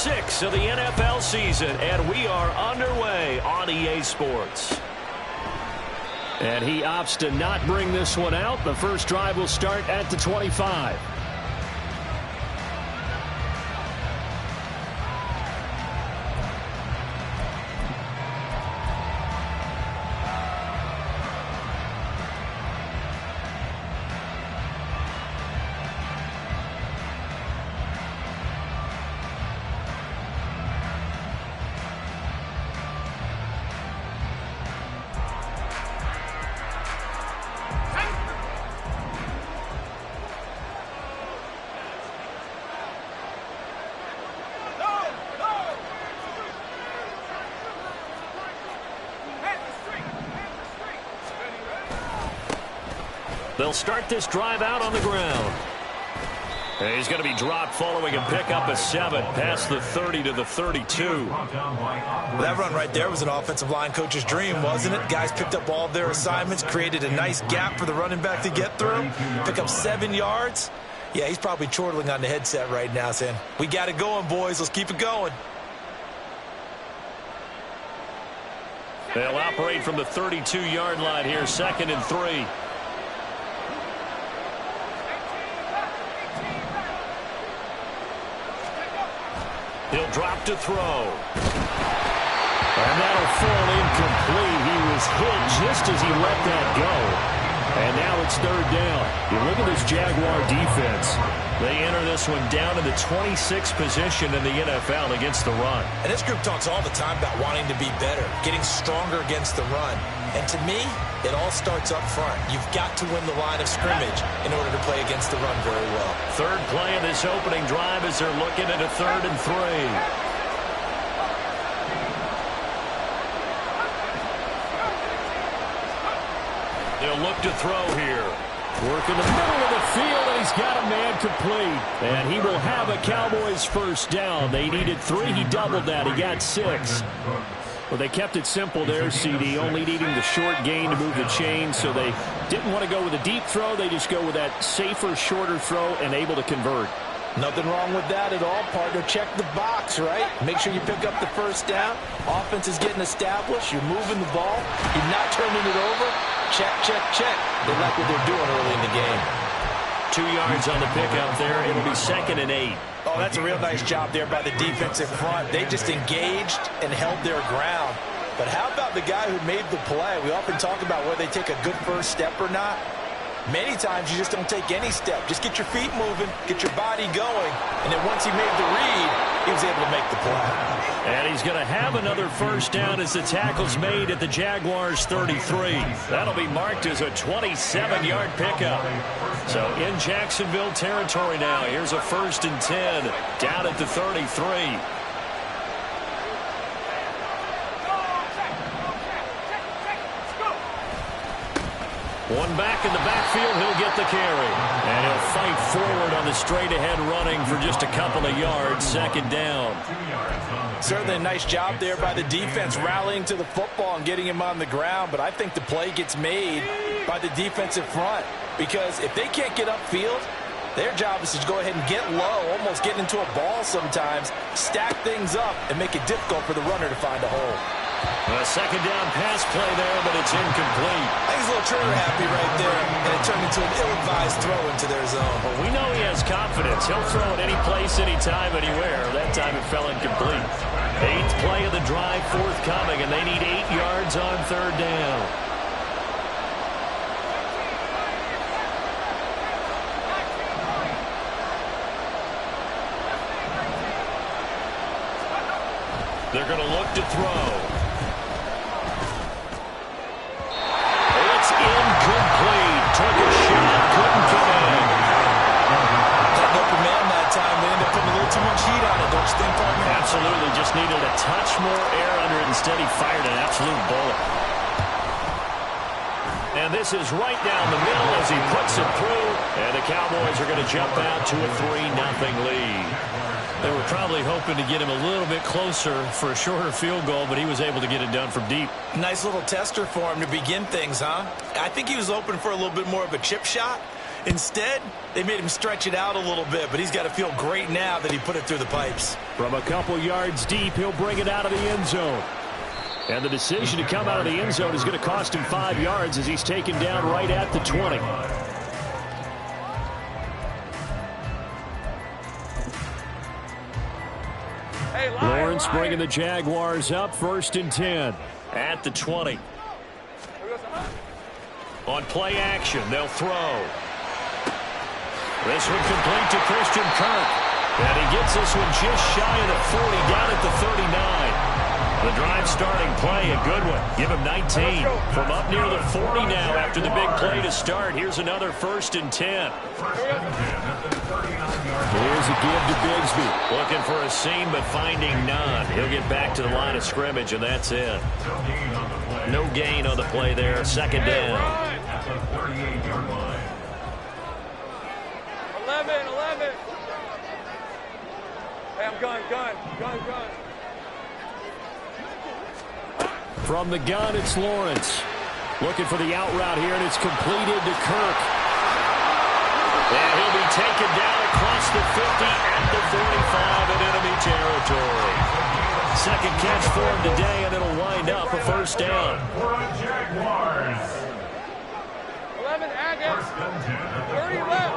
6 of the NFL season, and we are underway on EA Sports. And he opts to not bring this one out. The first drive will start at the 25. They'll start this drive out on the ground. And he's going to be dropped following a pickup of 7 past the 30 to the 32. That run right there was an offensive line coach's dream, wasn't it? Guys picked up all of their assignments, created a nice gap for the running back to get through, pick up 7 yards. Yeah, he's probably chortling on the headset right now saying, we got it going, boys. Let's keep it going. They'll operate from the 32-yard line here, 2nd and 3. He'll drop to throw. And that'll fall incomplete. He was hit just as he let that go. And now it's 3rd down. You look at this Jaguar defense. They enter this one down in the 26th position in the NFL against the run. And this group talks all the time about wanting to be better, getting stronger against the run. And to me, it all starts up front. You've got to win the line of scrimmage in order to play against the run very well. Third play of this opening drive as they're looking at a 3rd and 3. They'll look to throw here. Work in the middle of the field, and he's got a man complete. And he will have a Cowboys first down. They needed 3. He doubled that. He got 6. Well, they kept it simple there, CD, only needing the short gain to move the chain, so they didn't want to go with a deep throw. They just go with that safer, shorter throw and able to convert. Nothing wrong with that at all, partner. Check the box, right? Make sure you pick up the first down. Offense is getting established. You're moving the ball. You're not turning it over. Check, check, check. They like what they're doing early in the game. 2 yards on the pickup there. It'll be 2nd and 8. Oh, that's a real nice job there by the defensive front. They just engaged and held their ground. But how about the guy who made the play? We often talk about whether they take a good first step or not. Many times you just don't take any step. Just get your feet moving, get your body going, and then once he made the read, he was able to make the play. And he's going to have another first down as the tackle's made at the Jaguars' 33. That'll be marked as a 27-yard pickup. So in Jacksonville territory now, here's a 1st and 10 down at the 33. One back in the backfield, he'll get the carry. And he'll fight forward on the straight-ahead running for just a couple of yards, 2nd down. Certainly a nice job there by the defense rallying to the football and getting him on the ground, but I think the play gets made by the defensive front because if they can't get upfield, their job is to go ahead and get low, almost get into a ball sometimes, stack things up, and make it difficult for the runner to find a hole. A 2nd down pass play there, but it's incomplete. I think he's a little trigger happy right there, and it turned into an ill-advised throw into their zone. Well, we know he has confidence. He'll throw it any place, anytime, anywhere. That time it fell incomplete. 8th play of the drive forthcoming, and they need 8 yards on 3rd down. They're going to look to throw. It's incomplete. Took a shot, couldn't connect. Got an open man that time. They ended up putting a little too much heat on it, don't you think, partner? Absolutely. Just needed a touch more air under it. Instead, he fired an absolute bullet. And this is right down the middle as he puts it through. And the Cowboys are going to jump out to a 3-0 lead. They were probably hoping to get him a little bit closer for a shorter field goal, but he was able to get it done from deep. Nice little tester for him to begin things, huh? I think he was open for a little bit more of a chip shot. Instead, they made him stretch it out a little bit, but he's got to feel great now that he put it through the pipes. From a couple yards deep, he'll bring it out of the end zone. And the decision to come out of the end zone is going to cost him 5 yards as he's taken down right at the 20. Lawrence bringing the Jaguars up, 1st and 10 at the 20. On play action, they'll throw. This one complete to Christian Kirk. And he gets this one just shy of the 40, down at the 39. The drive starting play, a good one. Give him 19. From up near the 40 now after the big play to start. Here's another 1st and 10. Here's a give to Bigsby. Looking for a seam, but finding none. He'll get back to the line of scrimmage, and that's it. No gain on the play there. 2nd down. 11. Hey, I'm gun. From the gun, it's Lawrence. Looking for the out route here, and it's completed to Kirk. And he'll be taken down across the 50 at the 45 in enemy territory. 2nd catch for him today, and it'll wind up a 1st down. 11 Aggies. 30 left.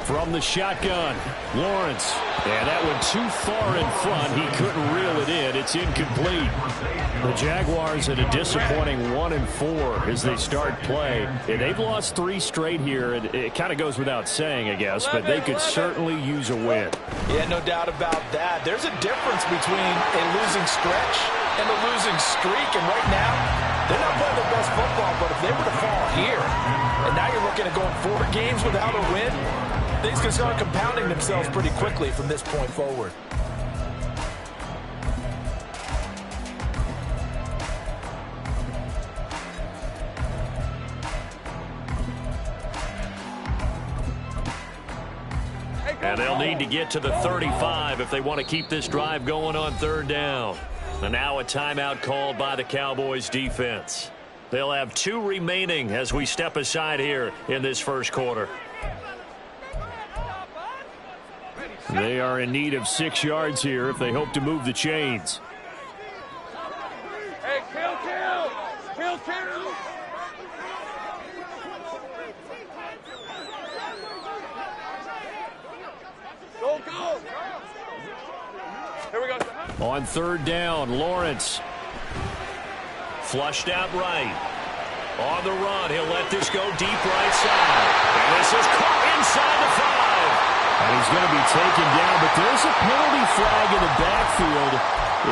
From the shotgun, Lawrence. And that one too far in front. He couldn't reel it in. It's incomplete. The Jaguars at a disappointing 1-4 as they start play. And they've lost 3 straight here. It kind of goes without saying, I guess, but they could certainly use a win. Yeah, no doubt about that. There's a difference between a losing stretch and a losing streak. And right now, they're not playing their best football, but if they were to fall here, and now you're looking at going 4 games without a win, things can start compounding themselves pretty quickly from this point forward. And they'll need to get to the 35 if they want to keep this drive going on 3rd down. And now a timeout called by the Cowboys defense. They'll have 2 remaining as we step aside here in this 1st quarter. They are in need of 6 yards here if they hope to move the chains. Hey, kill. Go. Here we go. On 3rd down, Lawrence. Flushed out right. On the run, he'll let this go deep right side. And this is caught inside the 5. And he's going to be taken down, but there's a penalty flag in the backfield.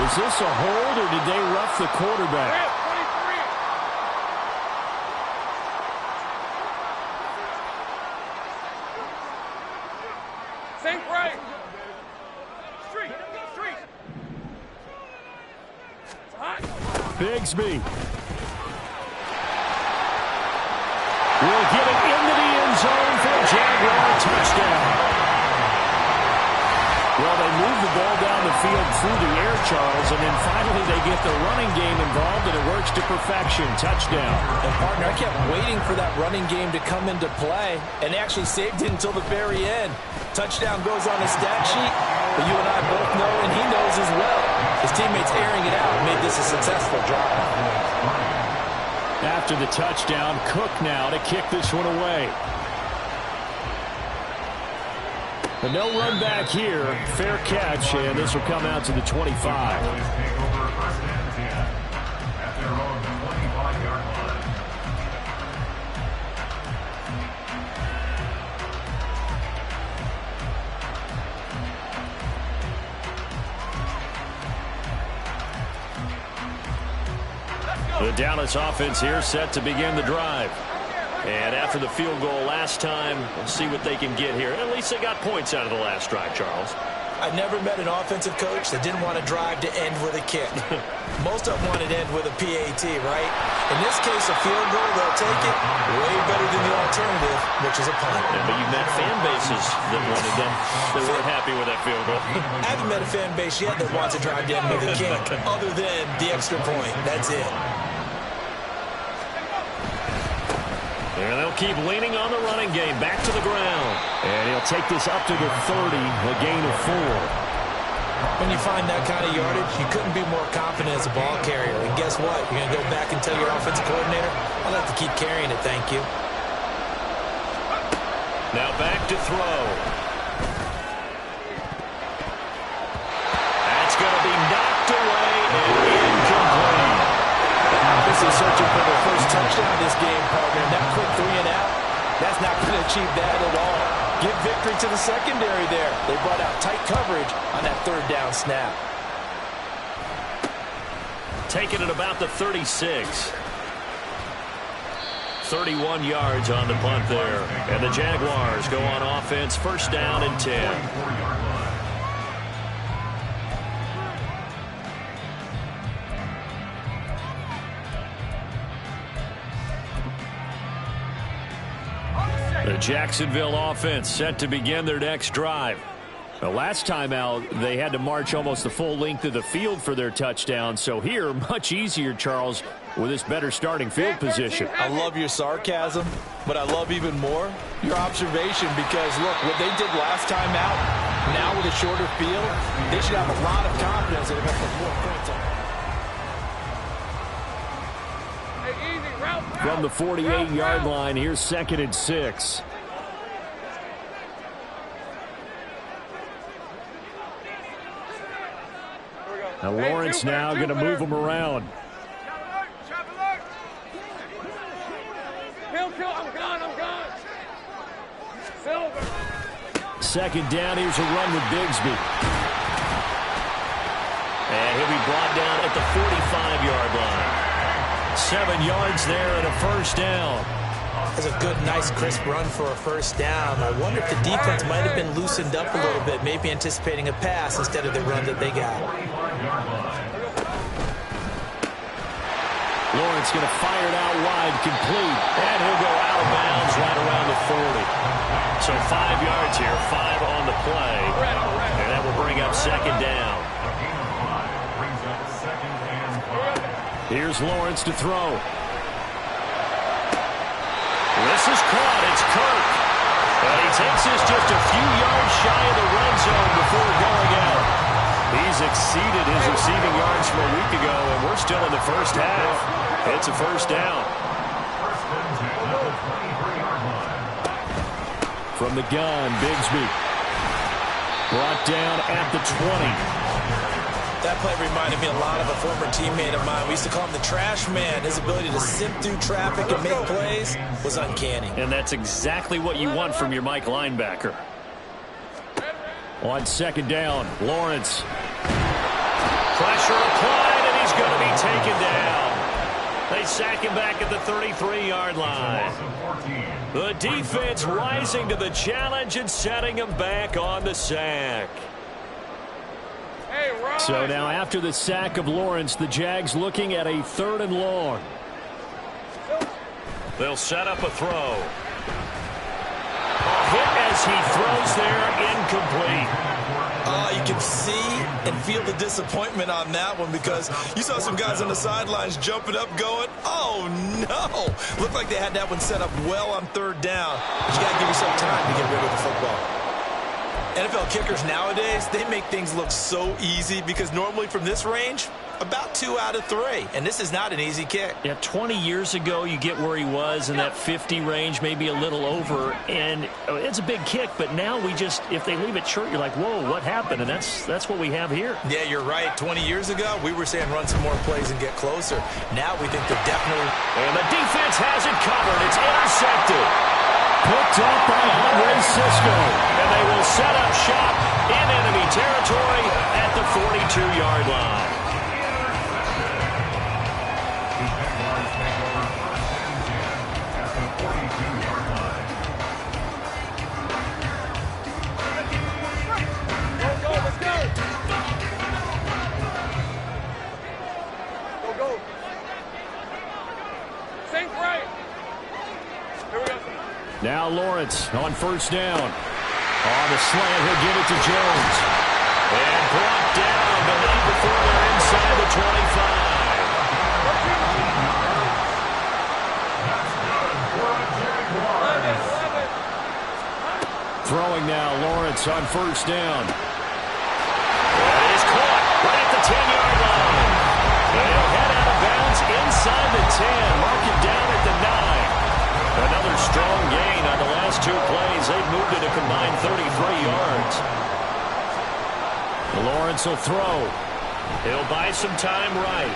Is this a hold, or did they rough the quarterback? Sink right. Street. It's hot. Bigsby will get it into the end zone for a Jaguar touchdown. Well, they move the ball down the field through the air, Charles, and then finally they get the running game involved, and it works to perfection. Touchdown. And, partner, I kept waiting for that running game to come into play, and they actually saved it until the very end. Touchdown goes on the stat sheet, but you and I both know, and he knows as well, his teammates airing it out made this a successful drive. After the touchdown, Cook now to kick this one away. And no run back here. Fair catch, and this will come out to the 25. The Dallas offense here set to begin the drive. And after the field goal last time, we'll see what they can get here. At least they got points out of the last drive, Charles. I've never met an offensive coach that didn't want to drive to end with a kick. Most of them want to end with a PAT, right? In this case, a field goal, they'll take it way better than the alternative, which is a punt. Yeah, but you've met fan bases that wanted them. They weren't happy with that field goal. I haven't met a fan base yet that wants to drive to end with a kick, other than the extra point. That's it. And they'll keep leaning on the running game. Back to the ground. And he'll take this up to the 30, a gain of 4. When you find that kind of yardage, you couldn't be more confident as a ball carrier. And guess what? You're going to go back and tell your offensive coordinator, I'd like to keep carrying it, thank you. Now back to throw. That's going to be knocked away and incomplete. This is searching for their first touchdown in this game, partner. And that quick 3 and out, that's not going to achieve that at all. Give victory to the secondary there. They brought out tight coverage on that 3rd down snap. Taking it about the 36. 31 yards on the punt there. And the Jaguars go on offense, 1st down and 10. The Jacksonville offense set to begin their next drive. The last time out, they had to march almost the full length of the field for their touchdown. So here, much easier, Charles, with this better starting field position. I love your sarcasm, but I love even more your observation because, look, what they did last time out, now with a shorter field, they should have a lot of confidence that they're going to put more points on. From the 48-yard line, here's 2nd and 6. Now Lawrence now going to move him around. I'm gone. Silver. 2nd down, here's a run with Bigsby. And he'll be brought down at the 45-yard line. 7 yards there and a 1st down. That's a good, nice, crisp run for a 1st down. I wonder if the defense might have been loosened up a little bit, maybe anticipating a pass instead of the run that they got. Lawrence going to fire it out wide, complete. And he'll go out of bounds right around the 40. So 5 yards here, 5 on the play. And that will bring up 2nd down. Here's Lawrence to throw. This is caught. It's Kirk. And he takes this just a few yards shy of the red zone before going out. He's exceeded his receiving yards from a week ago, and we're still in the 1st half. It's a 1st down. From the gun, Bigsby. Brought down at the 20. That play reminded me a lot of a former teammate of mine. We used to call him the trash man. His ability to sift through traffic and make plays was uncanny. And that's exactly what you want from your Mike linebacker. On 2nd down, Lawrence. Pressure applied, and he's going to be taken down. They sack him back at the 33-yard line. The defense rising to the challenge and setting him back on the sack. So now after the sack of Lawrence, the Jags looking at a 3rd and long. They'll set up a throw. A hit as he throws there, incomplete. You can see and feel the disappointment on that one because you saw some guys on the sidelines jumping up going, oh no. Looked like they had that one set up well on 3rd down. But you got to give yourself time to get rid of the football. NFL kickers nowadays, they make things look so easy because normally from this range, about 2 out of 3. And this is not an easy kick. Yeah, 20 years ago, you get where he was in that 50 range, maybe a little over. And it's a big kick, but now we just, if they leave it short, you're like, whoa, what happened? And that's what we have here. Yeah, you're right. 20 years ago, we were saying run some more plays and get closer. Now we think they're definitely... And the defense has it covered. It's intercepted. Picked up by Andre Cisco. And they will set up shop in enemy territory at the 42-yard line. Now Lawrence on 1st down. On the slant, he'll give it to Jones. And brought down, but not before they're inside the 25. Lawrence on first down. That is caught right at the 10-yard line. And he'll head out of bounds inside the 10. Mark it down at the 9. Another strong gain on the last two plays. They've moved it a combined 33 yards. Lawrence will throw. He'll buy some time right.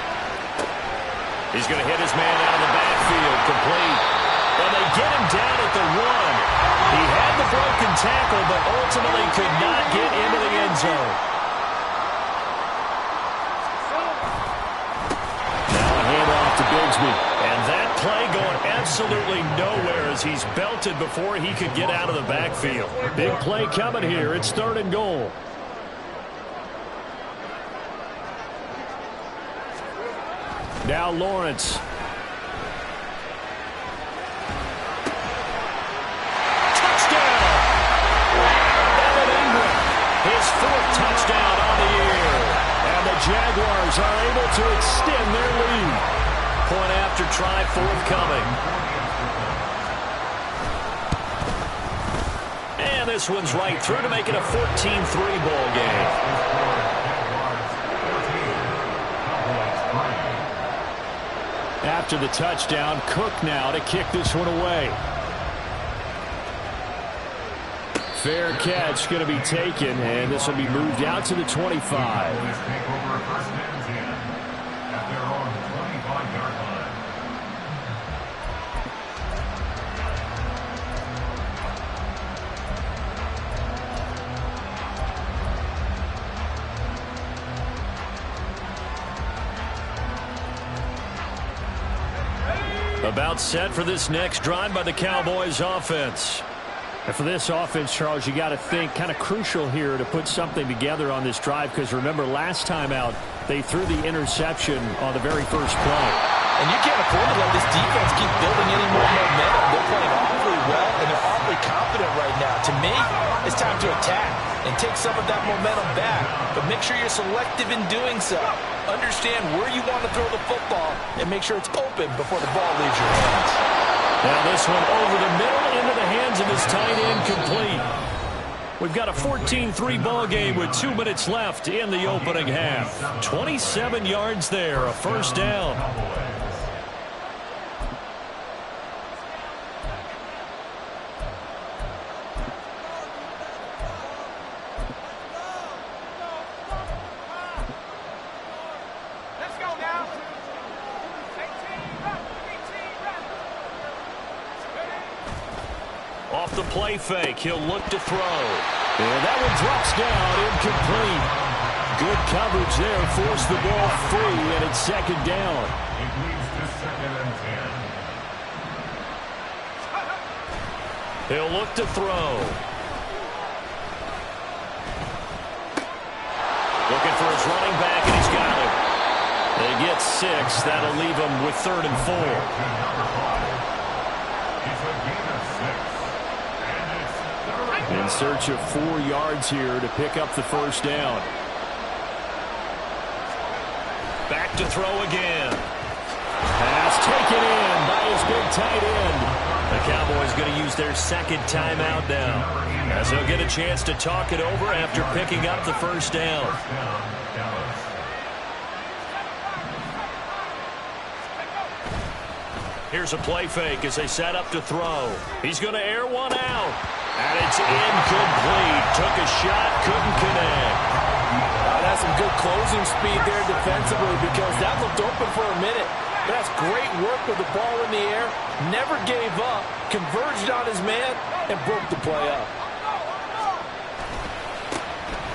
He's going to hit his man out of the backfield. Complete. And they get him down at the 1. He had the broken tackle, but ultimately could not get into the end zone. Now a handoff to Bigsby. And that play going absolutely nowhere as he's belted before he could get out of the backfield. Big play coming here. It's 3rd and goal. Now Lawrence. Touchdown! Evan Ingram, his 4th touchdown on the year. And the Jaguars are able to extend their lead. Point after try forthcoming. And this one's right through to make it a 14-3 ball game. After the touchdown, Cook now to kick this one away. Fair catch going to be taken, and this will be moved out to the 25. About set for this next drive by the Cowboys offense. And for this offense, Charles, you got to think kind of crucial here to put something together on this drive, because remember last time out they threw the interception on the very first play. And you can't afford to let this defense keep building any more momentum. They're playing awfully well, and they're awfully confident right now. To me, it's time to attack and take some of that momentum back. But make sure you're selective in doing so. Understand where you want to throw the football and make sure it's open before the ball leaves your hands. Now this one over the middle into the hands of his tight end, complete. We've got a 14-3 ball game with 2 minutes left in the opening half. 27 yards there, a first down. Off the play fake, he'll look to throw. And that one drops down, incomplete. Good coverage there, forced the ball free, and it's 2nd down. It leads to 2nd and 10. He'll look to throw. Looking for his running back, and he's got him. They get 6. That'll leave him with 3rd and 4. In search of 4 yards here to pick up the first down. Back to throw again. Pass taken in by his big tight end. The Cowboys going to use their 2nd timeout now, as they'll get a chance to talk it over after picking up the first down. Here's a play fake as they set up to throw. He's going to air one out. And it's incomplete. Took a shot, couldn't connect. That's some good closing speed there defensively, because that looked open for a minute. But that's great work with the ball in the air. Never gave up, converged on his man, and broke the play up.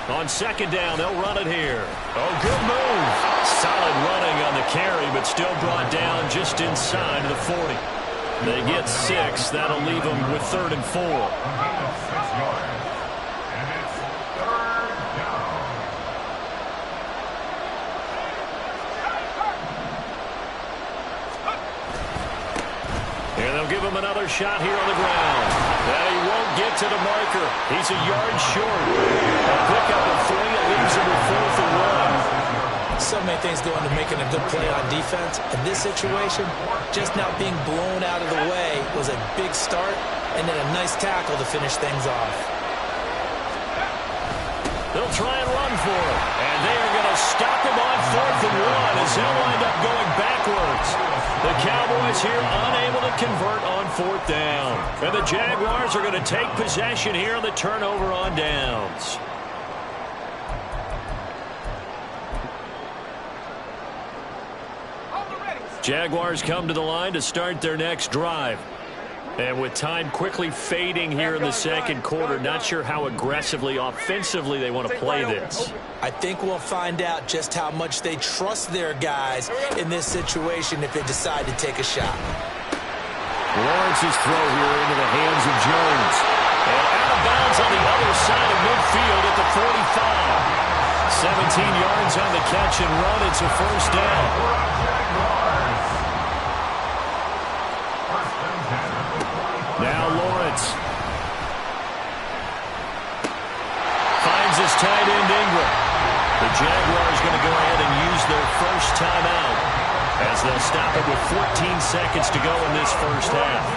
On 2nd down, they'll run it here. Oh, good move. Solid running on the carry, but still brought down just inside the 40. They get 6. That'll leave them with 3rd and 4. And they'll give him another shot here on the ground. And he won't get to the marker. He's a yard short. A pickup of 3. It leaves him with 4th and 1. So many things go into making a good play on defense. In this situation, just not being blown out of the way was a big start, and then a nice tackle to finish things off. They'll try and run for it. And they are going to stop him on 4th and 1 as they'll wind up going backwards. The Cowboys here unable to convert on 4th down. And the Jaguars are going to take possession here on the turnover on downs. Jaguars come to the line to start their next drive. And with time quickly fading here in the second quarter, not sure how aggressively, offensively they want to play this. I think we'll find out just how much they trust their guys in this situation if they decide to take a shot. Lawrence's throw here into the hands of Jones. And out of bounds on the other side of midfield at the 45. 17 yards on the catch and run. It's a first down. Now Lawrence finds his tight end Ingram. The Jaguars going to go ahead and use their first timeout as they'll stop it with 14 seconds to go in this first half.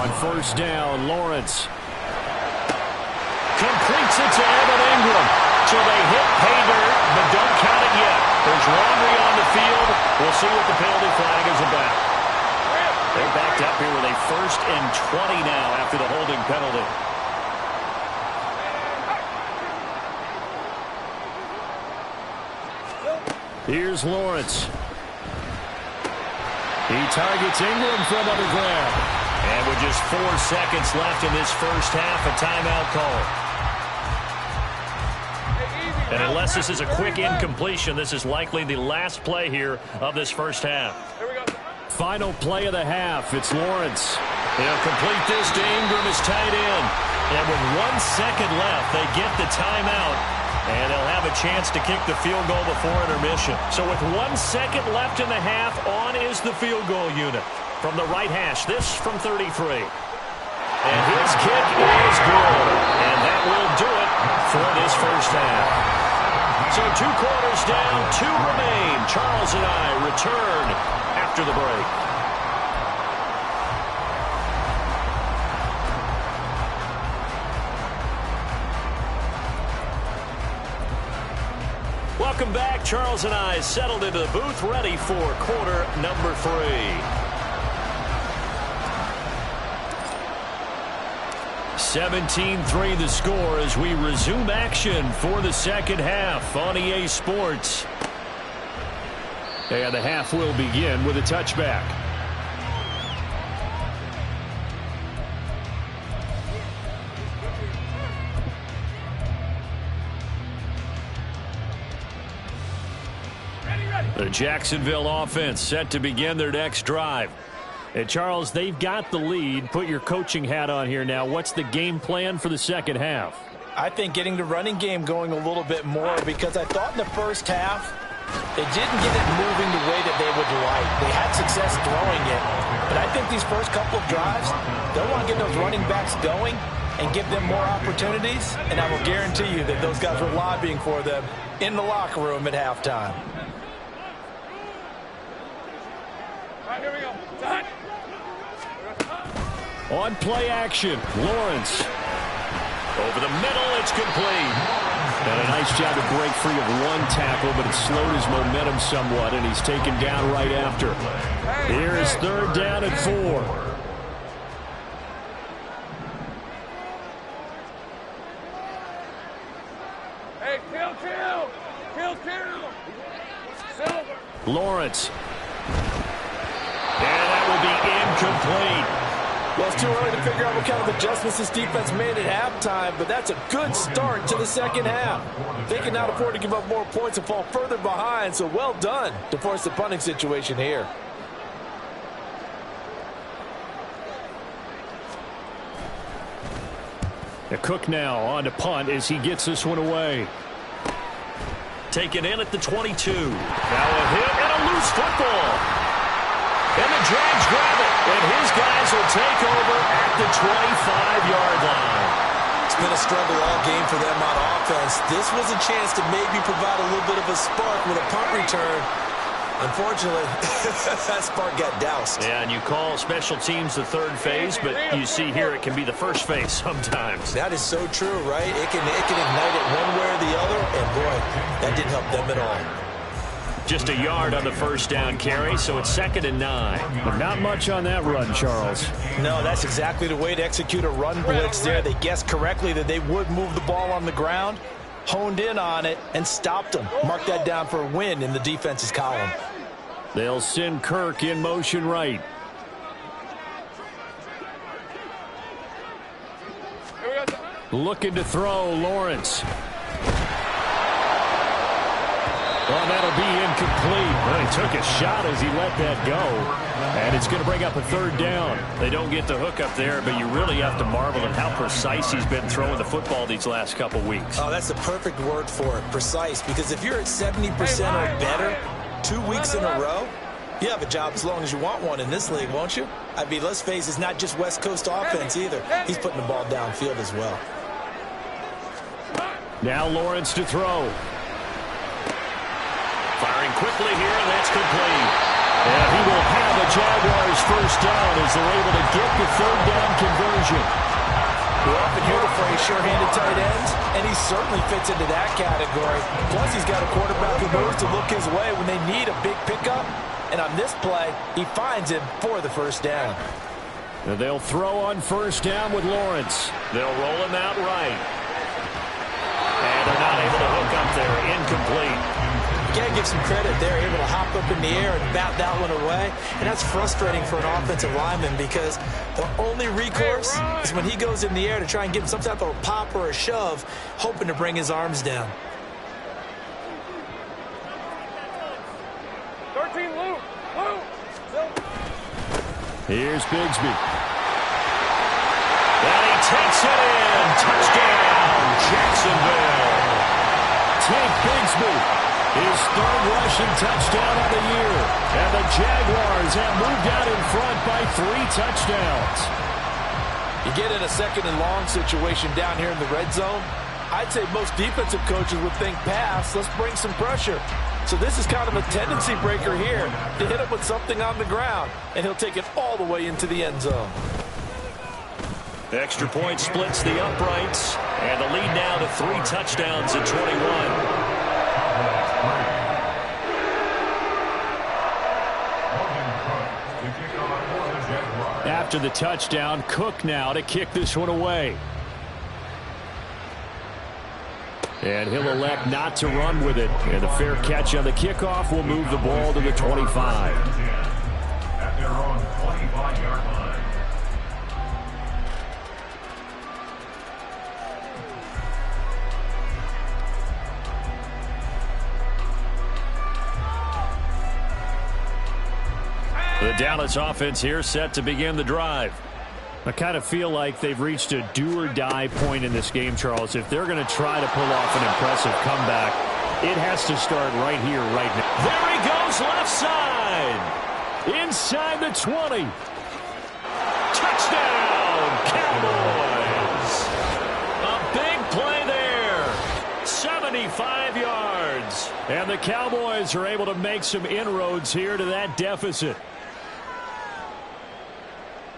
On first down, Lawrence completes it to Evan Ingram. So they hit pay dirt, but don't count it yet. There's laundry on the field. We'll see what the penalty flag is about. They're backed up here with a 1st and 20 now after the holding penalty. Here's Lawrence. He targets Ingram for another grab. And with just 4 seconds left in this first half, a timeout call. And unless this is a quick incompletion, this is likely the last play here of this first half. Final play of the half. It's Lawrence. He'll complete this to Ingram, his tight end. And with 1 second left, they get the timeout. And they'll have a chance to kick the field goal before intermission. So with 1 second left in the half, on is the field goal unit. From the right hash, this from 33. And his kick is good. And that will do it for this first half. So 2 quarters down, 2 remain. Charles and I return after the break. Welcome back. Charles and I settled into the booth, ready for quarter number 3. 17-3 the score as we resume action for the second half on EA Sports. And the half will begin with a touchback. The Jacksonville offense set to begin their next drive. And Charles, they've got the lead. Put your coaching hat on here now. What's the game plan for the second half? I think getting the running game going a little bit more, because I thought in the first half they didn't get it moving the way that they would like. They had success throwing it, but I think these first couple of drives, they'll want to get those running backs going and give them more opportunities, and I will guarantee you that those guys were lobbying for them in the locker room at halftime. All right, here we go. Done. On play action, Lawrence. Over the middle, it's complete. And a nice job to break free of 1 tackle, but it slowed his momentum somewhat, and he's taken down right after. Here is 3rd down and 4. Hey, kill. Silver. Lawrence. And that will be incomplete. Well, it's too early to figure out what kind of adjustments this defense made at halftime, but that's a good start to the second half. They can not afford to give up more points and fall further behind, so well done to force the punting situation here. Cook now on to punt as he gets this one away. Taken in at the 22. Now a hit and a loose football. And the Jags grab it, and his guys will take over at the 25-yard line. It's been a struggle all game for them on offense. This was a chance to maybe provide a little bit of a spark with a punt return. Unfortunately, that spark got doused. Yeah, and you call special teams the third phase, but you see here it can be the first phase sometimes. That is so true, right? It can ignite it one way or the other, and boy, that didn't help them at all. Just a yard on the first down carry, so it's 2nd and 9. But not much on that run, Charles. No, that's exactly the way to execute a run blitz there. They guessed correctly that they would move the ball on the ground, honed in on it, and stopped them. Mark that down for a win in the defense's column. They'll send Kirk in motion right. Looking to throw, Lawrence. Well, that'll be incomplete. Well, he took a shot as he let that go. And it's going to bring up a 3rd down. They don't get the hook up there, but you really have to marvel at how precise he's been throwing the football these last couple weeks. Oh, that's the perfect word for it, precise. Because if you're at 70% or better 2 weeks in a row, you have a job as long as you want one in this league, won't you? I mean, let's face it, it's not just West Coast offense either. He's putting the ball downfield as well. Now Lawrence to throw. Firing quickly here, and that's complete. And he will have a Jaguars first down as they're able to get the 3rd down conversion. We often hear the phrase sure-handed tight ends, and he certainly fits into that category. Plus, he's got a quarterback who knows to look his way when they need a big pickup. And on this play, he finds him for the first down. And they'll throw on first down with Lawrence. They'll roll him out right. And they're not able to hook up there. Incomplete. You got to give some credit. They're able to hop up in the air and bat that one away. And that's frustrating for an offensive lineman because the only recourse is when he goes in the air to try and give him some type of a pop or a shove, hoping to bring his arms down. 13, Luke. Here's Bigsby. And he takes it in. Touchdown, Jacksonville. Tank Bigsby. His 3rd rushing touchdown of the year. And the Jaguars have moved out in front by 3 touchdowns. You get in a 2nd and long situation down here in the red zone, I'd say most defensive coaches would think pass, let's bring some pressure. So this is kind of a tendency breaker here to hit him with something on the ground, and he'll take it all the way into the end zone. The extra point splits the uprights, and the lead now to 3 touchdowns at 21. After the touchdown, Cook now to kick this one away. And he'll elect not to run with it. And the fair catch on the kickoff will move the ball to the 25. At their own 25-yard line. The Dallas offense here set to begin the drive. I kind of feel like they've reached a do-or-die point in this game, Charles. If they're going to try to pull off an impressive comeback, it has to start right here, right now. There he goes, left side. Inside the 20. Touchdown, Cowboys. A big play there. 75 yards. And the Cowboys are able to make some inroads here to that deficit.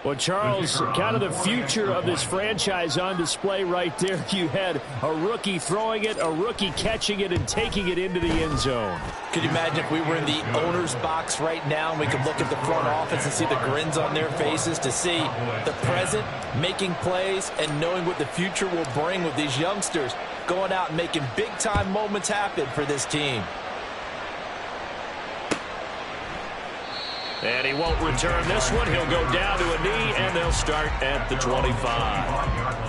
Well, Charles, kind of the future of this franchise on display right there. You had a rookie throwing it, a rookie catching it, and taking it into the end zone. Could you imagine if we were in the owner's box right now and we could look at the front office and see the grins on their faces, to see the present making plays and knowing what the future will bring with these youngsters going out and making big-time moments happen for this team. And he won't return this one. He'll go down to a knee, and they'll start at the 25.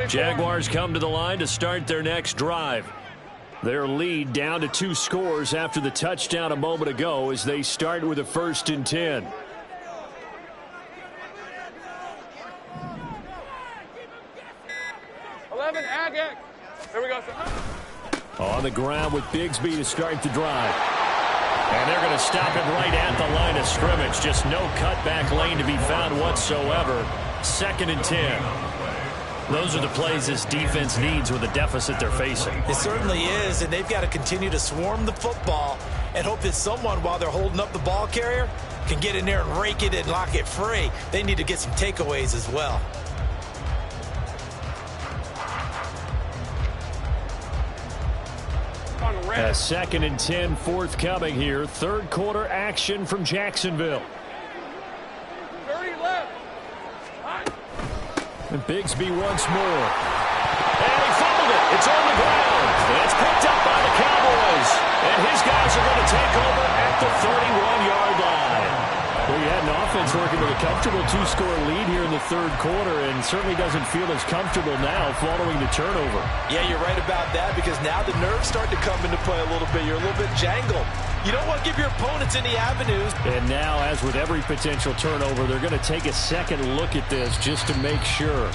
Jaguars come to the line to start their next drive. Their lead down to 2 scores after the touchdown a moment ago as they start with a 1st and 10. Here we go, sir. On the ground with Bigsby to start the drive. And they're going to stop him right at the line of scrimmage. Just no cutback lane to be found whatsoever. 2nd and 10. Those are the plays this defense needs with the deficit they're facing. It certainly is, and they've got to continue to swarm the football and hope that someone, while they're holding up the ball carrier, can get in there and rake it and lock it free. They need to get some takeaways as well. A 2nd and 10 forthcoming here. 3rd quarter action from Jacksonville. 30 left. And Bigsby once more. And he fumbled it. It's on the ground. And it's picked up by the Cowboys. And his guys are going to take over at the 31-yard line. Well, you had an offense working with a comfortable 2-score lead here in the 3rd quarter, and certainly doesn't feel as comfortable now following the turnover. Yeah, you're right about that, because now the nerves start to come into play a little bit. You're a little bit jangled. You don't want to give your opponents any avenues. And now, as with every potential turnover, they're going to take a second look at this just to make sure.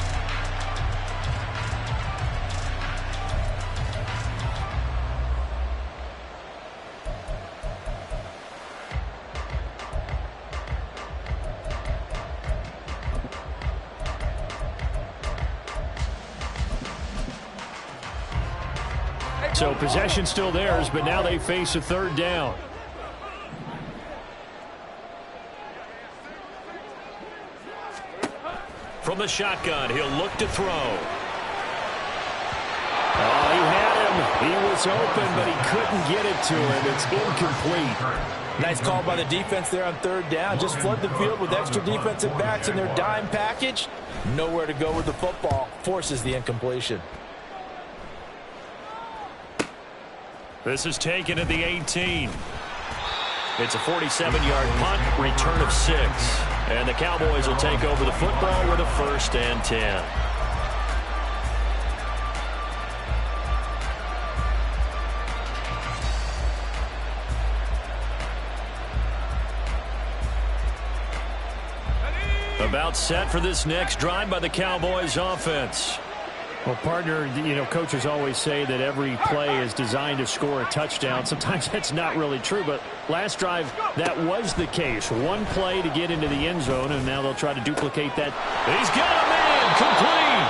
So possession still theirs, but now they face a 3rd down. From the shotgun, he'll look to throw. Oh, he had him. He was open, but he couldn't get it to him. It's incomplete. Nice call by the defense there on 3rd down. Just flood the field with extra defensive backs in their dime package. Nowhere to go with the football. Forces the incompletion. This is taken at the 18. It's a 47-yard punt, return of 6. And the Cowboys will take over the football with a 1st and 10. About set for this next drive by the Cowboys offense. Well, partner, coaches always say that every play is designed to score a touchdown. Sometimes that's not really true, but last drive, that was the case. One play to get into the end zone, and now they'll try to duplicate that. He's got a man complete.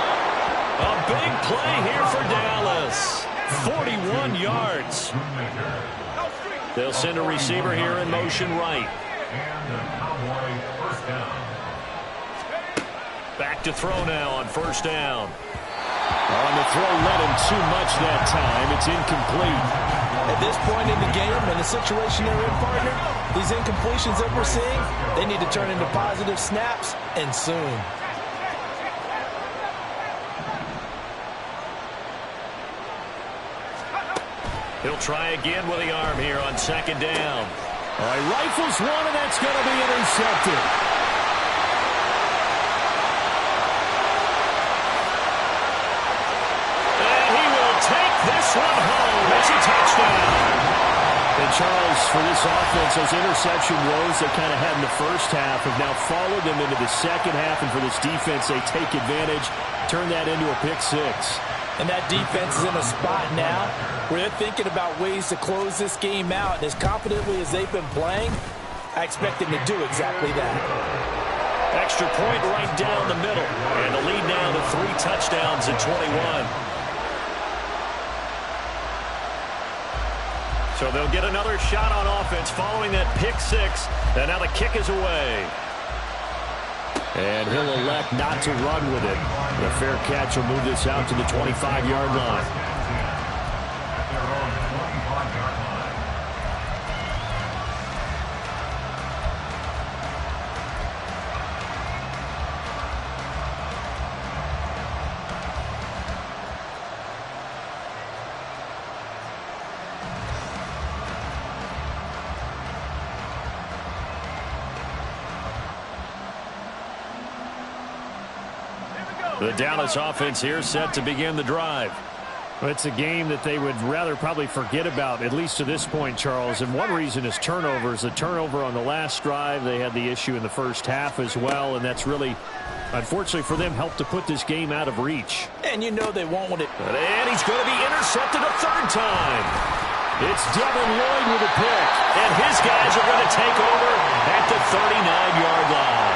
A big play here for Dallas. 41 yards. They'll send a receiver here in motion right. And the Cowboy 1st down. Back to throw now on 1st down. On the throw, led him too much that time. It's incomplete. At this point in the game and the situation they're in, partner, these incompletions that we're seeing, they need to turn into positive snaps, and soon. He'll try again with the arm here on 2nd down. All right, rifles one, and that's going to be intercepted. This one home. It's a touchdown. And Charles, for this offense, those interception woes they kind of had in the 1st half have now followed them into the 2nd half. And for this defense, they take advantage, turn that into a pick 6. And that defense is in a spot now where they're thinking about ways to close this game out. And as confidently as they've been playing, I expect them to do exactly that. Extra point right down the middle. And the lead now to 3 touchdowns at 21. So they'll get another shot on offense following that pick 6. And now the kick is away. And he'll elect not to run with it. The fair catch will move this out to the 25-yard line. At their own 25-yard line. The Dallas offense here set to begin the drive. Well, it's a game that they would rather probably forget about, at least to this point, Charles. And one reason is turnovers. A turnover on the last drive. They had the issue in the first half as well, and that's really, unfortunately for them, helped to put this game out of reach. And you know they won't want it. And he's going to be intercepted a third time. It's Devin Lloyd with a pick. And his guys are going to take over at the 39-yard line.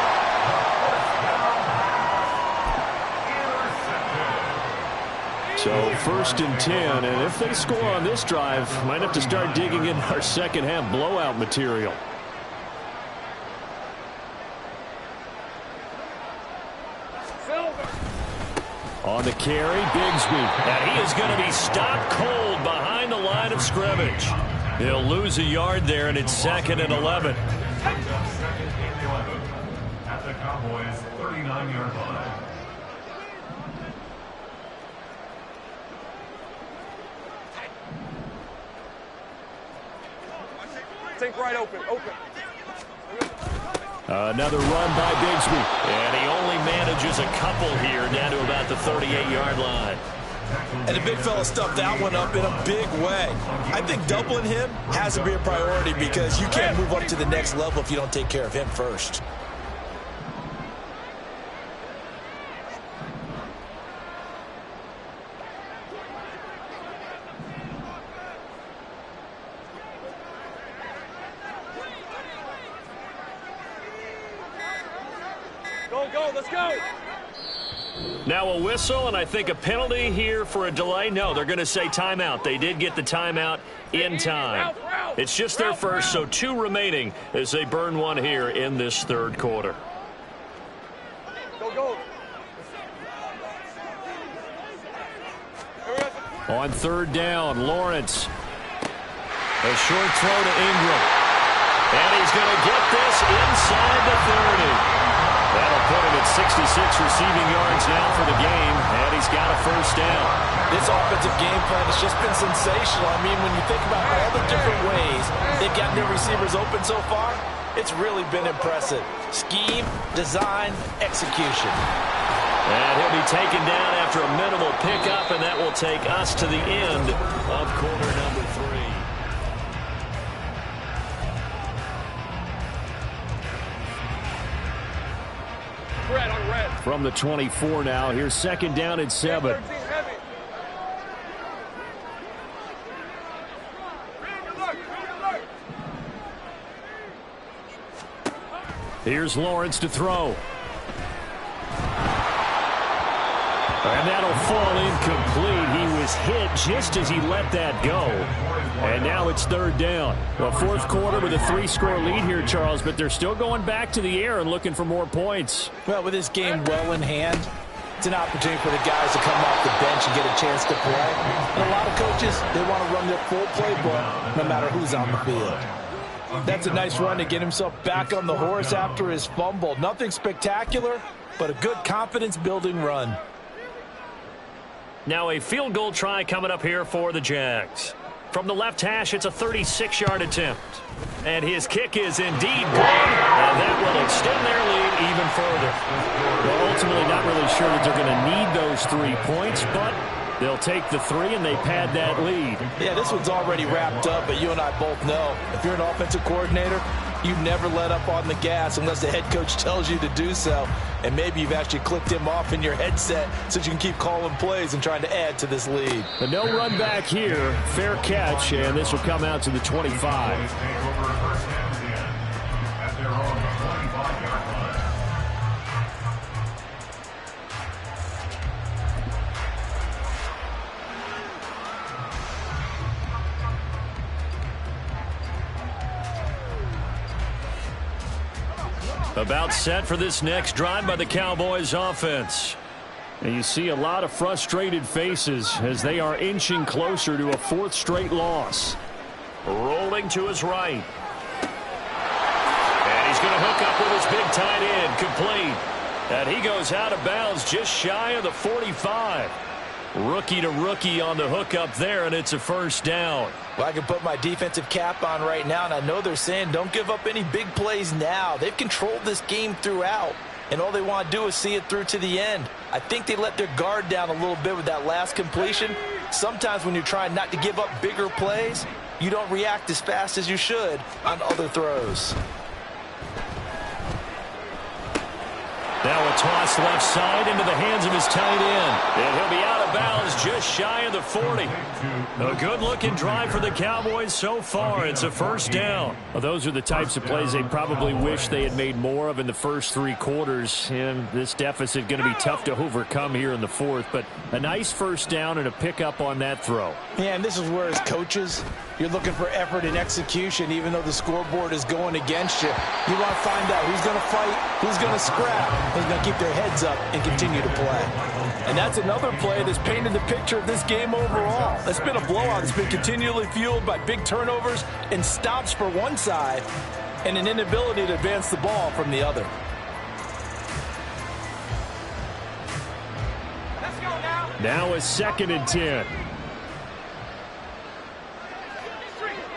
So 1st and 10, and if they score on this drive, might have to start digging in our second half blowout material. On the carry, Bigsby. And he is going to be stopped cold behind the line of scrimmage. He'll lose a yard there, and it's 2nd and 11. Second and 11 at the Cowboys' 39-yard line. Think right open. Another run by Bigsby. And he only manages a couple here, down to about the 38-yard line. And the big fella stuffed that one up in a big way. I think doubling him has to be a priority because you can't move up to the next level if you don't take care of him first. Go, let's go. Now a whistle, and I think a penalty here for a delay. No, they're going to say timeout. They did get the timeout in time. It's just their first, so 2 remaining as they burn one here in this 3rd quarter. Go. On 3rd down, Lawrence. A short throw to Ingram. And he's going to get this inside the 30. That'll put him at 66 receiving yards now for the game, and he's got a 1st down. This offensive game plan has just been sensational. I mean, when you think about all the different ways they've gotten their receivers open so far, it's really been impressive. Scheme, design, execution. And he'll be taken down after a minimal pickup, and that will take us to the end of quarter number 3. From the 24 now, here's 2nd down and 7. Here's Lawrence to throw. And that'll fall incomplete. He was hit just as he let that go. And now it's 3rd down. The 4th quarter with a 3-score lead here, Charles, but they're still going back to the air and looking for more points. Well, with this game well in hand, it's an opportunity for the guys to come off the bench and get a chance to play. And a lot of coaches, they want to run their full playbook no matter who's on the field. That's a nice run to get himself back on the horse after his fumble. Nothing spectacular, but a good confidence-building run. Now a field goal try coming up here for the Jags. From the left hash, it's a 36-yard attempt. And his kick is indeed good, and that will extend their lead even further. Well, ultimately not really sure that they're going to need those 3 points, but they'll take the 3 and they pad that lead. Yeah, this one's already wrapped up, but you and I both know if you're an offensive coordinator, you never let up on the gas unless the head coach tells you to do so. And maybe you've actually clicked him off in your headset so you can keep calling plays and trying to add to this lead. But no run back here. Fair catch, and this will come out to the 25. About set for this next drive by the Cowboys offense. And you see a lot of frustrated faces as they are inching closer to a 4th straight loss. Rolling to his right. And he's going to hook up with his big tight end, complete. And he goes out of bounds just shy of the 45. Rookie to rookie on the hookup there, and it's a 1st down. Well, I can put my defensive cap on right now, and I know they're saying don't give up any big plays now. They've controlled this game throughout, and all they want to do is see it through to the end. I think they let their guard down a little bit with that last completion, sometimes when you're trying not to give up bigger plays, you don't react as fast as you should on other throws. Now a toss left side into the hands of his tight end. And he'll be out of bounds just shy of the 40. A good-looking drive for the Cowboys so far. It's a first down. Well, those are the types of plays they probably wish they had made more of in the first 3 quarters. And this deficit going to be tough to overcome here in the fourth. But a nice first down and a pickup on that throw. Yeah, and this is where as coaches, you're looking for effort and execution even though the scoreboard is going against you. You want to find out who's going to fight, who's going to scrap, who's going to keep their heads up and continue to play. And that's another play that's painted the picture of this game overall. It's been a blowout. It's been continually fueled by big turnovers and stops for one side and an inability to advance the ball from the other. Let's go now. Now a 2nd and 10.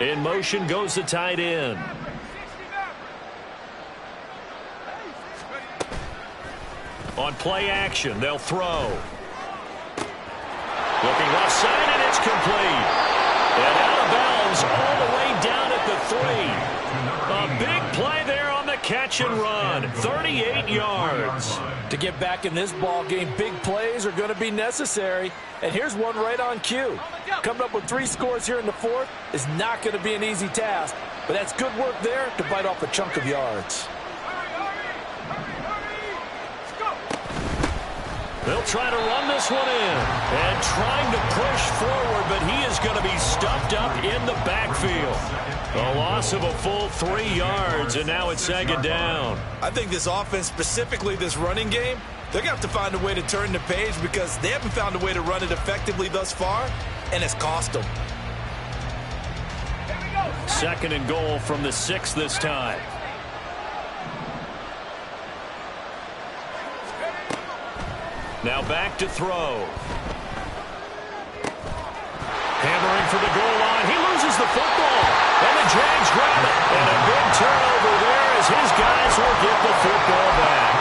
In motion goes the tight end. On play action, they'll throw. Looking left side, and it's complete. And out of bounds all the way down at the 3. A big play there on the catch and run. 38 yards. To get back in this ball game, big plays are going to be necessary. And here's one right on cue. Coming up with 3 scores here in the fourth is not going to be an easy task. But that's good work there to bite off a chunk of yards. They'll try to run this one in. And trying to push forward, but he is going to be stuffed up in the backfield. A loss of a full 3 yards, and now it's 2nd down. I think this offense, specifically this running game, they're going to have to find a way to turn the page because they haven't found a way to run it effectively thus far, and it's cost them. 2nd and goal from the 6 this time. Now back to throw. Hammering for the goal line. He loses the football. And the Jags grab it. And a big turnover there as his guys will get the football back.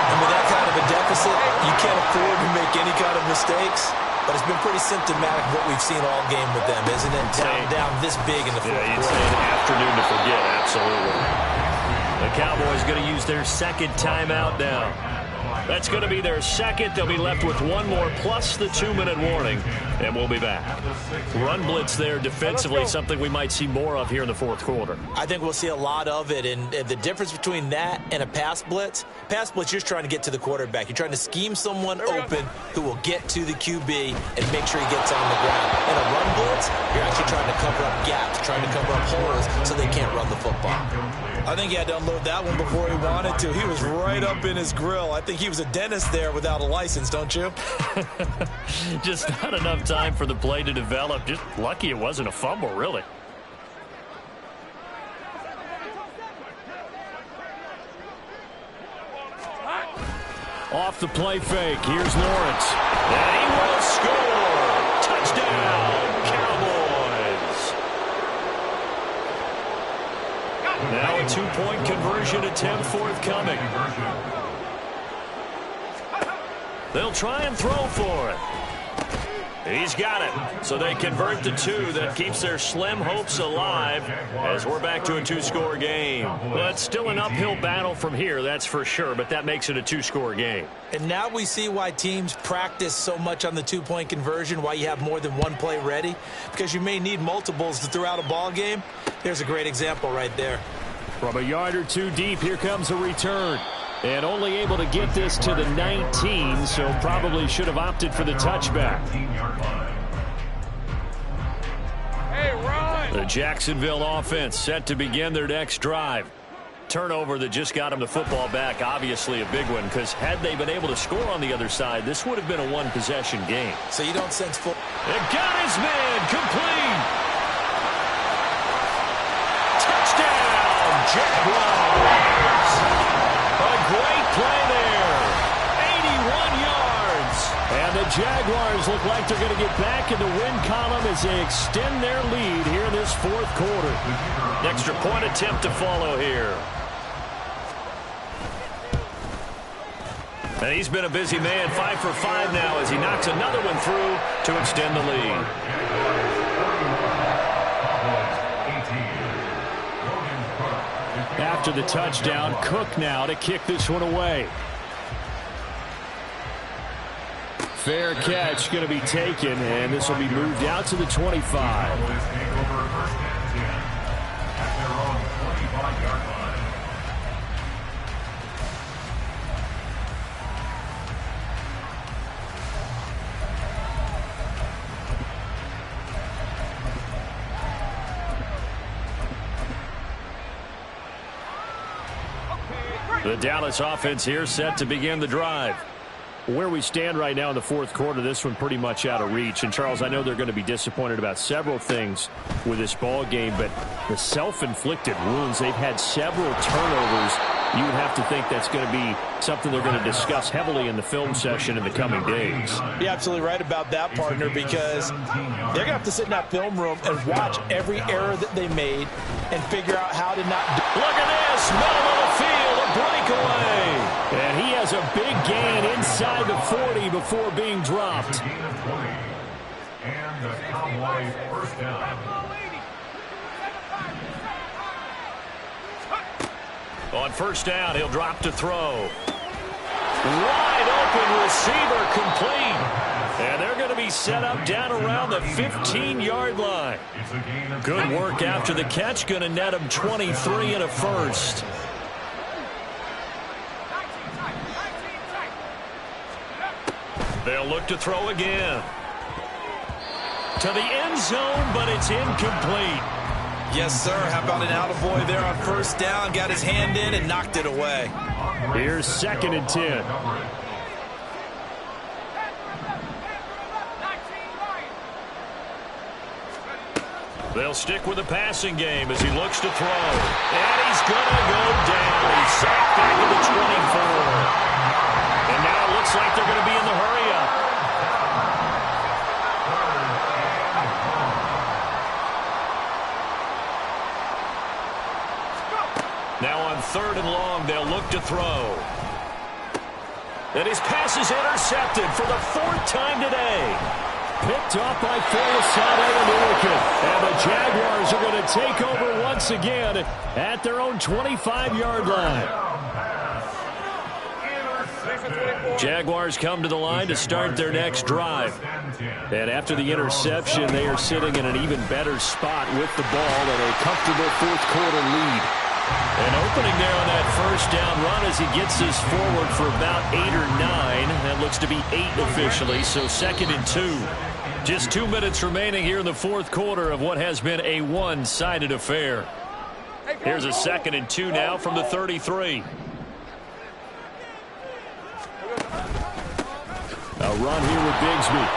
And with that kind of a deficit, you can't afford to make any kind of mistakes. But it's been pretty symptomatic of what we've seen all game with them, isn't it? Down this big in the fourth quarter. You'd say an afternoon to forget, absolutely. The Cowboys going to use their 2nd timeout now. That's going to be their 2nd. They'll be left with 1 more plus the 2-minute warning, and we'll be back. Run blitz there defensively, something we might see more of here in the fourth quarter. I think we'll see a lot of it, and the difference between that and a pass blitz, you're just trying to get to the quarterback. You're trying to scheme someone open who will get to the QB and make sure he gets on the ground. In a run blitz, you're actually trying to cover up gaps, trying to cover up holes so they can't run the football. I think he had to unload that one before he wanted to. He was right up in his grill. I think he was a dentist there without a license, don't you? Just not enough time for the play to develop. Just lucky it wasn't a fumble, really. Off the play fake. Here's Lawrence. And he will score. Touchdown, Cowboys. Now a 2-point conversion attempt forthcoming. They'll try and throw for it. He's got it. So they convert the 2. That keeps their slim hopes alive as we're back to a 2-score game. Well, it's still an uphill battle from here, that's for sure, but that makes it a 2-score game. And now we see why teams practice so much on the 2-point conversion, why you have more than 1 play ready, because you may need multiples to throw out a ball game. There's a great example right there. From a yard or 2 deep, here comes a return. And only able to get this to the 19, so probably should have opted for the touchback. Hey, run! The Jacksonville offense set to begin their next drive. Turnover that just got them the football back, obviously a big one, because had they been able to score on the other side, this would have been a 1-possession game. So you don't sense full. It got his man complete. Touchdown, Jaguars. A great play there. 81 yards. And the Jaguars look like they're going to get back in the win column as they extend their lead here in this fourth quarter. An extra point attempt to follow here. And he's been a busy man, 5 for 5 now as he knocks another one through to extend the lead. After the touchdown, Cook now to kick this one away. Fair catch going to be taken, and this will be moved out to the 25. The Dallas offense here set to begin the drive. Where we stand right now in the fourth quarter, this one pretty much out of reach. And, Charles, I know they're going to be disappointed about several things with this ball game, but the self-inflicted wounds, they've had several turnovers. You would have to think that's going to be something they're going to discuss heavily in the film session in the coming days. You're absolutely right about that, partner, because they're going to have to sit in that film room and watch every error that they made and figure out how to not do. Look at this, middle of the field, a breakaway. And he has a big gain inside the 40 before being dropped. And the Cowboys first down. On first down, he'll drop to throw. Wide open receiver complete. And they're going to be set up down around the 15-yard line. Good work after the catch. Going to net him 23 and a first. They'll look to throw again. To the end zone, but it's incomplete. Yes, sir. How about an attaboy there on first down? Got his hand in and knocked it away. Here's 2nd and 10. They'll stick with the passing game as he looks to throw. And he's going to go down. He's sacked back at the 24. And now it looks like they're going to be in the hurry-up. Now on 3rd and long, they'll look to throw. And his pass is intercepted for the 4th time today. Picked off by Folasade and Ilikin. And the Jaguars are going to take over once again at their own 25-yard line. Jaguars come to the line to start their next drive. And after the interception, they are sitting in an even better spot with the ball and a comfortable fourth-quarter lead. And opening there on that first down run as he gets this forward for about 8 or 9. That looks to be 8 officially, so 2nd and 2. Just 2 minutes remaining here in the fourth quarter of what has been a one-sided affair. Here's a 2nd and 2 now from the 33. A run here with Bigsby.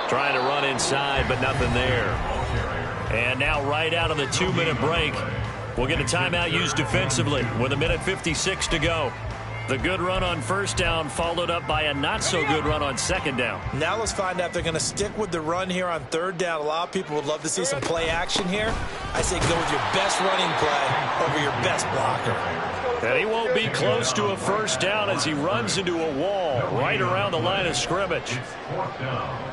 Trying to run inside, but nothing there. And now right out of the 2-minute break, we'll get a timeout used defensively with 1:56 to go. The good run on first down followed up by a not-so-good run on second down. Now let's find out if they're going to stick with the run here on 3rd down. A lot of people would love to see some play action here. I say go with your best running play over your best blocker. And he won't be close to a first down as he runs into a wall right around the line of scrimmage. 4th down.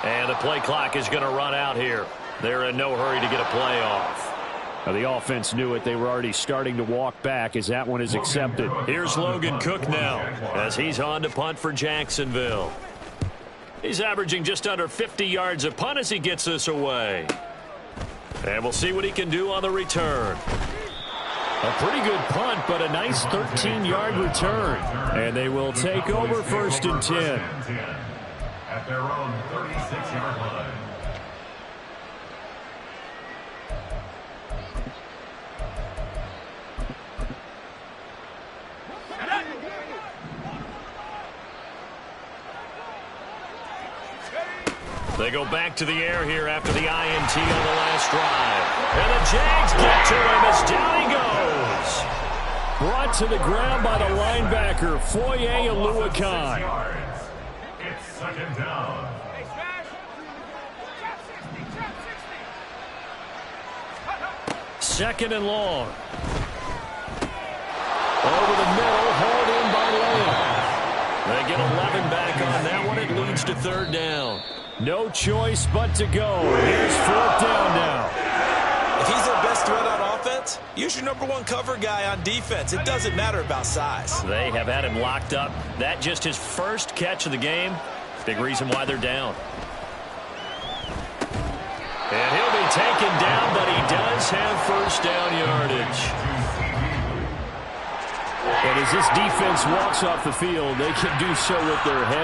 And the play clock is going to run out here. They're in no hurry to get a play off. Now, the offense knew it. They were already starting to walk back as that one is accepted. Here's Logan Cook now as he's on to punt for Jacksonville. He's averaging just under 50 yards a punt as he gets this away. And we'll see what he can do on the return. A pretty good punt, but a nice 13-yard return. And they will take over 1st and 10. At their own 36-yard line. They go back to the air here after the INT on the last drive. And the Jags get to him as down he goes. Brought to the ground by the linebacker, Foye Oluwakan. It's second down. Second and long. Over the middle, hauled in by Lamb. They get 11 back on that one. It leads to third down. No choice but to go. Here's fourth down now. If he's their best threat on offense, use your number one cover guy on defense. It doesn't matter about size. They have had him locked up. That just his first catch of the game. Big reason why they're down. And he'll be taken down, but he does have first down yardage. And as this defense walks off the field, they can do so with their head